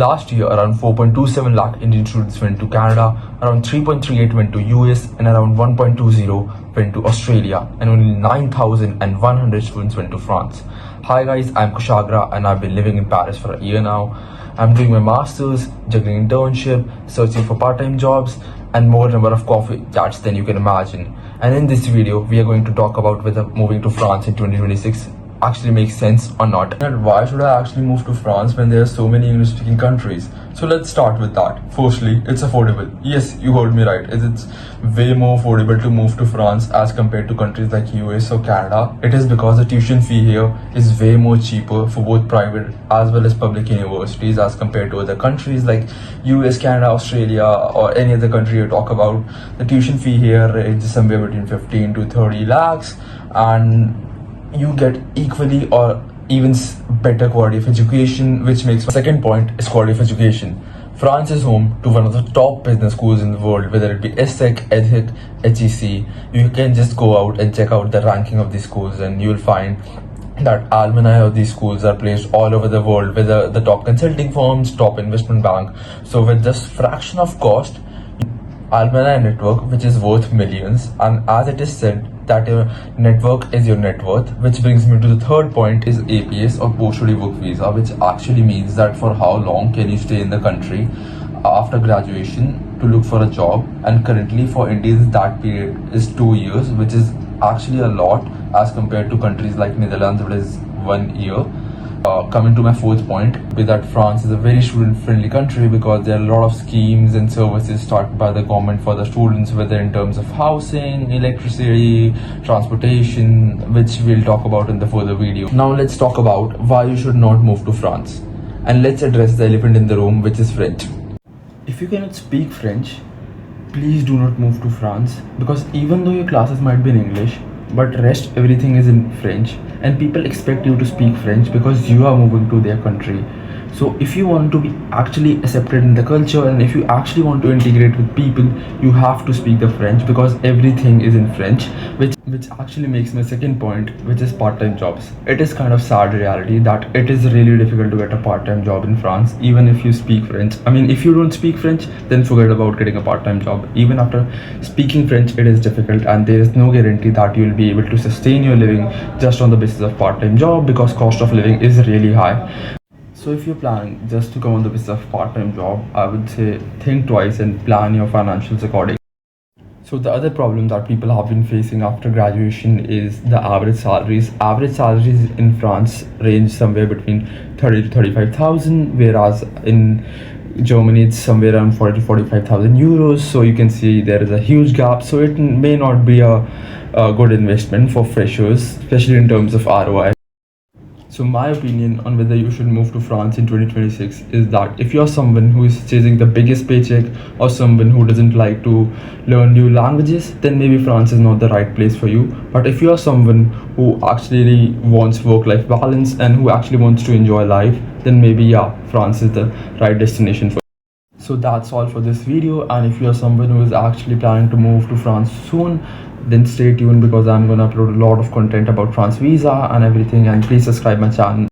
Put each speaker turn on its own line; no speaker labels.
Last year, around 4.27 lakh Indian students went to Canada, around 3.38 went to US, and around 1.20 went to Australia, and only 9,100 students went to France. Hi guys, I'm Kushagra and I've been living in Paris for a year now. I'm doing my masters, juggling internship, searching for part-time jobs, and more number of coffee chats than you can imagine. And in this video, we are going to talk about whether moving to France in 2026 actually makes sense or not, and why should I actually move to France when there are so many English speaking countries. So let's start with that. Firstly, it's affordable. Yes, you heard me right. It's way more affordable to move to France as compared to countries like US or Canada. It is because the tuition fee here is way more cheaper for both private as well as public universities as compared to other countries like US, Canada, Australia, or any other country you talk about. The tuition fee here is somewhere between 15 to 30 lakhs, and you get equally or even better quality of education, which makes my second point is quality of education. France is home to one of the top business schools in the world, whether it be ESSEC, EDHIC, HEC. You can just go out and check out the ranking of these schools and you'll find that alumni of these schools are placed all over the world, whether the top consulting firms, top investment bank. So with just fraction of cost, alumni network which is worth millions, and as it is said that your network is your net worth, which brings me to the third point is APS or post-study work visa, which actually means that for how long can you stay in the country after graduation to look for a job. And currently for Indians that period is 2 years, which is actually a lot as compared to countries like Netherlands, which is 1 year. Coming to my fourth point, is that France is a very student-friendly country because there are a lot of schemes and services started by the government for the students, whether in terms of housing, electricity, transportation, which we'll talk about in the further video. Now let's talk about why you should not move to France. And let's address the elephant in the room, which is French. If you cannot speak French, please do not move to France, because even though your classes might be in English, but rest everything is in French, and people expect you to speak French because you are moving to their country. So if you want to be actually accepted in the culture, and if you actually want to integrate with people, you have to speak the French because everything is in French, which actually makes my second point, which is part-time jobs. It is kind of sad reality that it is really difficult to get a part-time job in France, even if you speak French. I mean, if you don't speak French, then forget about getting a part-time job. Even after speaking French, it is difficult, and there is no guarantee that you will be able to sustain your living just on the basis of part-time job, because cost of living is really high. So if you're planning just to come on the basis of part-time job, I would say think twice and plan your financials accordingly. So the other problem that people have been facing after graduation is the average salaries. Average salaries in France range somewhere between 30 to 35,000, whereas in Germany it's somewhere around 40 to 45,000 euros. So you can see there is a huge gap. So it may not be a good investment for freshers, especially in terms of ROI. So my opinion on whether you should move to France in 2026 is that if you're someone who is chasing the biggest paycheck, or someone who doesn't like to learn new languages, then maybe France is not the right place for you. But if you're someone who actually wants work-life balance and who actually wants to enjoy life, then maybe yeah, France is the right destination for you. So that's all for this video, and if you're someone who is actually planning to move to France soon, then stay tuned because I'm gonna upload a lot of content about France visa and everything, and please subscribe my channel.